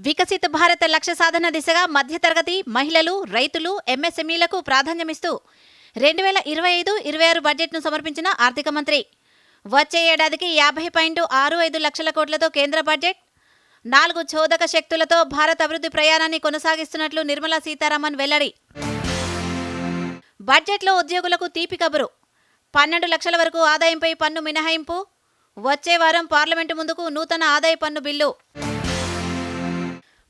వికసిత భారత లక్ష్య సాధన దిశగా మధ్యతరగతి మహిళలు, రైతులు, ఎంఎస్ఎంఈలకు ప్రాధాన్యమిస్తూ 2025-26 బడ్జెట్ను సమర్పించిన ఆర్థిక మంత్రి. వచ్చే ఏడాదికి 50.65 లక్షల కోట్లతో కేంద్ర బడ్జెట్, 4 చోదక శక్తులతో భారత్ అభివృద్ధి ప్రయాణాన్ని కొనసాగిస్తున్నట్లు నిర్మలా సీతారామన్ వెల్లడి. బడ్జెట్లో ఉద్యోగులకు తీపి కబురు. 12 లక్షల వరకు ఆదాయంపై పన్ను మినహాయింపు. వచ్చే వారం పార్లమెంటు ముందుకు నూతన ఆదాయ పన్ను బిల్లు.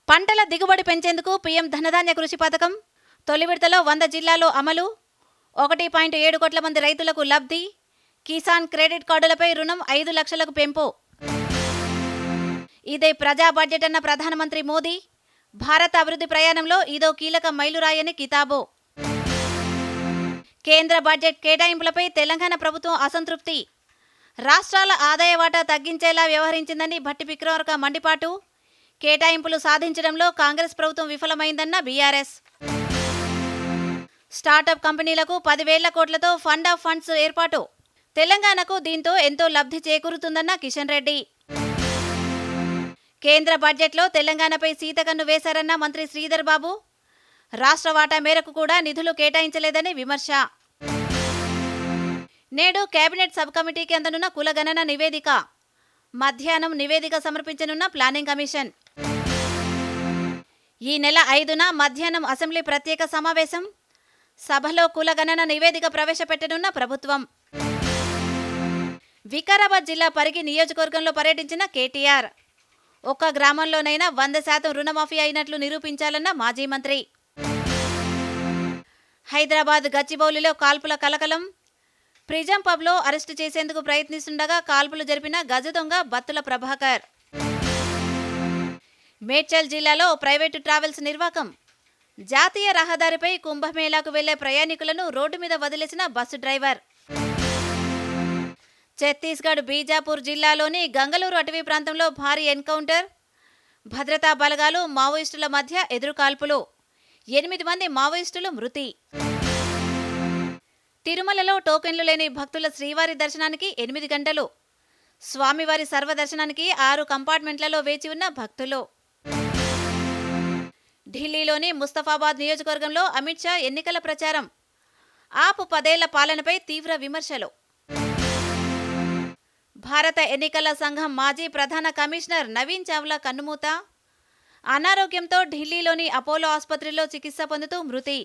పంటల దిగుబడి పెంచేందుకు పీఎం ధనధాన్య కృషి పథకం తొలి విడతలో 100 జిల్లాల్లో అమలు. 1.7 కోట్ల మంది రైతులకు లబ్ధి. కిసాన్ క్రెడిట్ కార్డులపై రుణం 5 లక్షలకు పెంపు. ఇదే ప్రజా బడ్జెట్ అన్న ప్రధానమంత్రి మోదీ. భారత అభివృద్ధి ప్రయాణంలో ఇదో కీలక మైలురాయని కితాబు. కేంద్ర బడ్జెట్ కేటాయింపులపై తెలంగాణ ప్రభుత్వం అసంతృప్తి. రాష్ట్రాల ఆదాయ వాటా తగ్గించేలా వ్యవహరించిందని భట్టి విక్రమార్క మండిపాటు. కేటాయింపులు సాధించడంలో కాంగ్రెస్ ప్రభుత్వం విఫలమైందన్న బీఆర్ఎస్. స్టార్టప్ కంపెనీలకు 10,000 కోట్లతో ఫండ్ ఆఫ్ ఫండ్స్ ఏర్పాటు. తెలంగాణకు దీంతో ఎంతో లబ్ధి చేకూరుతుందన్న కిషన్ రెడ్డి. కేంద్ర బడ్జెట్లో తెలంగాణపై సీతకన్ను వేశారన్న మంత్రి శ్రీధర్ బాబు. రాష్ట్ర వాటా మేరకు కూడా నిధులు కేటాయించలేదని విమర్శ. నేడు కేబినెట్ సబ్ కమిటీకి అందనున్న కులగణన నివేదిక. మధ్యాహ్నం నివేదిక సమర్పించనున్న ప్లానింగ్ కమిషన్. ఈ నెల 5న మధ్యాహ్నం అసెంబ్లీ ప్రత్యేక సమావేశం. సభలో కులగణన నివేదిక ప్రవేశపెట్టనున్న ప్రభుత్వం. వికారాబాద్ జిల్లా పరిగి నియోజకవర్గంలో పర్యటించిన కేటీఆర్. ఒక్క గ్రామంలోనైనా 100% రుణమాఫీ అయినట్లు నిరూపించాలన్న మాజీ మంత్రి. హైదరాబాద్ గచ్చిబౌలిలో కాల్పుల కలకలం. ప్రిజం పబ్లో అరెస్టు చేసేందుకు ప్రయత్నిస్తుండగా కాల్పులు జరిపిన గజ దొంగ బత్తుల ప్రభాకర్. మేడ్చల్ జిల్లాలో ప్రైవేటు ట్రావెల్స్ నిర్వాకం. జాతీయ రహదారిపై కుంభమేళాకు వెళ్లే ప్రయాణికులను రోడ్డు మీద వదిలేసిన బస్సు డ్రైవర్. ఛత్తీస్గఢ్ బీజాపూర్ జిల్లాలోని గంగలూరు అటవీ ప్రాంతంలో భారీ ఎన్కౌంటర్. భద్రతా బలగాలు మావోయిస్టుల మధ్య ఎదురుకాల్పులు. 8 మంది మావోయిస్టులు మృతి. తిరుమలలో టోకెన్లు లేని భక్తుల శ్రీవారి దర్శనానికి 8 గంటలు. స్వామివారి సర్వదర్శనానికి 6 కంపార్ట్మెంట్లలో వేచి ఉన్న భక్తులు. ఢిల్లీలోని ముస్తఫాబాద్ నియోజకవర్గంలో అమిత్ షా ఎన్నికల ప్రచారం. ఆపు 10 ఏళ్ల పాలనపై తీవ్ర విమర్శలు. భారత ఎన్నికల సంఘం మాజీ ప్రధాన కమిషనర్ నవీన్ చావ్లా కన్నుమూత. అనారోగ్యంతో ఢిల్లీలోని అపోలో ఆసుపత్రిలో చికిత్స పొందుతూ మృతి.